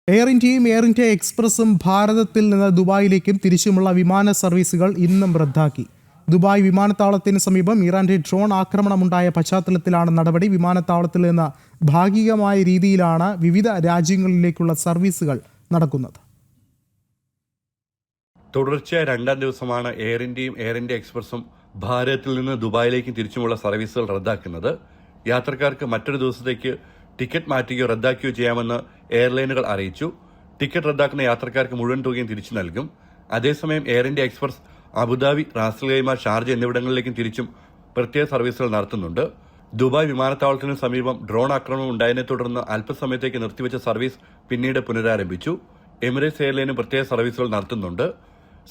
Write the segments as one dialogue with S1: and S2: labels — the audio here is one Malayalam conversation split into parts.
S1: എയർ ഇന്ത്യയും എയർ ഇന്ത്യ എക്സ്പ്രസും ഭാരതത്തിൽ നിന്ന് ദുബായിലേക്കും തിരിച്ചുമുള്ള വിമാന സർവീസുകൾ ഇന്നും റദ്ദാക്കി. ദുബായ് വിമാനത്താവളത്തിന് സമീപം ഇറാന്റെ ഡ്രോൺ ആക്രമണമുണ്ടായ പശ്ചാത്തലത്തിലാണ് നടപടി. വിമാനത്താവളത്തിൽ നിന്ന് ഭാഗികമായ രീതിയിലാണ് വിവിധ രാജ്യങ്ങളിലേക്കുള്ള സർവീസുകൾ നടക്കുന്നത്.
S2: തുടർച്ചയായ രണ്ടാം ദിവസമാണ് എയർ ഇന്ത്യയും എയർ ഇന്ത്യ എക്സ്പ്രസും ഭാരതത്തിൽ നിന്ന് ദുബായിലേക്കും തിരിച്ചുമുള്ള സർവീസുകൾ റദ്ദാക്കുന്നത്. യാത്രക്കാർക്ക് മറ്റൊരു ദിവസത്തേക്ക് ടിക്കറ്റ് മാറ്റുകയോ റദ്ദാക്കുകയോ ചെയ്യാമെന്ന് എയർലൈനുകൾ അറിയിച്ചു. ടിക്കറ്റ് റദ്ദാക്കുന്ന യാത്രക്കാർക്ക് മുഴുവൻ തുകയും തിരിച്ചു നൽകും. അതേസമയം air India express Abu Dhabi, Ras al Khaimah, Sharjah എന്നിവിടങ്ങളിലേക്കും തിരിച്ചും പ്രത്യേക സർവീസുകൾ നടത്തുന്നുണ്ട്. ദുബായ് വിമാനത്താവളത്തിന് സമീപം ഡ്രോൺ ആക്രമണം ഉണ്ടായതിനെ തുടർന്ന് അല്പസമയത്തേക്ക് നിർത്തിവെച്ച സർവീസ് പിന്നീട് പുനരാരംഭിച്ചു. എമിറേറ്റ്സ് എയർലൈനും പ്രത്യേക സർവീസുകൾ നടത്തുന്നുണ്ട്.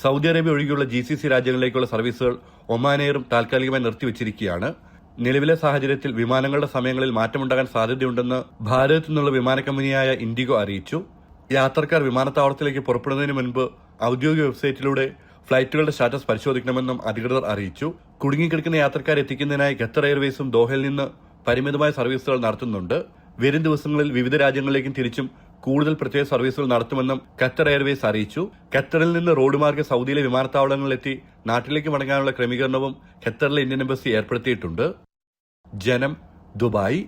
S2: സൗദി അറേബ്യ ഒഴികെയുള്ള GCC രാജ്യങ്ങളിലേക്കുള്ള സർവീസുകൾ ഒമാൻ എയറും താൽക്കാലികമായി നിർത്തിവച്ചിരിക്കുകയാണ്. നിലവിലെ സാഹചര്യത്തിൽ വിമാനങ്ങളുടെ സമയങ്ങളിൽ മാറ്റമുണ്ടാകാൻ സാധ്യതയുണ്ടെന്ന് ഭാരതത്തിൽ നിന്നുള്ള വിമാന കമ്പനിയായ ഇൻഡിഗോ അറിയിച്ചു. യാത്രക്കാർ വിമാനത്താവളത്തിലേക്ക് പുറപ്പെടുന്നതിന് മുൻപ് ഔദ്യോഗിക വെബ്സൈറ്റിലൂടെ ഫ്ലൈറ്റുകളുടെ സ്റ്റാറ്റസ് പരിശോധിക്കണമെന്നും അധികൃതർ അറിയിച്ചു. കുടുങ്ങിക്കിടക്കുന്ന യാത്രക്കാരെ എത്തിക്കുന്നതിനായി ഖത്തർ എയർവേസും ദോഹയിൽ നിന്ന് പരിമിതമായ സർവീസുകൾ നടത്തുന്നുണ്ട്. വരും ദിവസങ്ങളിൽ വിവിധ രാജ്യങ്ങളിലേക്കും തിരിച്ചും കൂടുതൽ പ്രത്യേക സർവീസുകൾ നടത്തുമെന്നും ഖത്തർ എയർവേസ് അറിയിച്ചു. ഖത്തറിൽ നിന്ന് റോഡ് മാർഗ്ഗം സൗദിയിലെ വിമാനത്താവളങ്ങളിലെത്തി നാട്ടിലേക്ക് മടങ്ങാനുള്ള ക്രമീകരണവും ഖത്തറിലെ ഇന്ത്യൻ എംബസി ഏർപ്പെടുത്തിയിട്ടുണ്ട്. ജനം, ദുബായ്.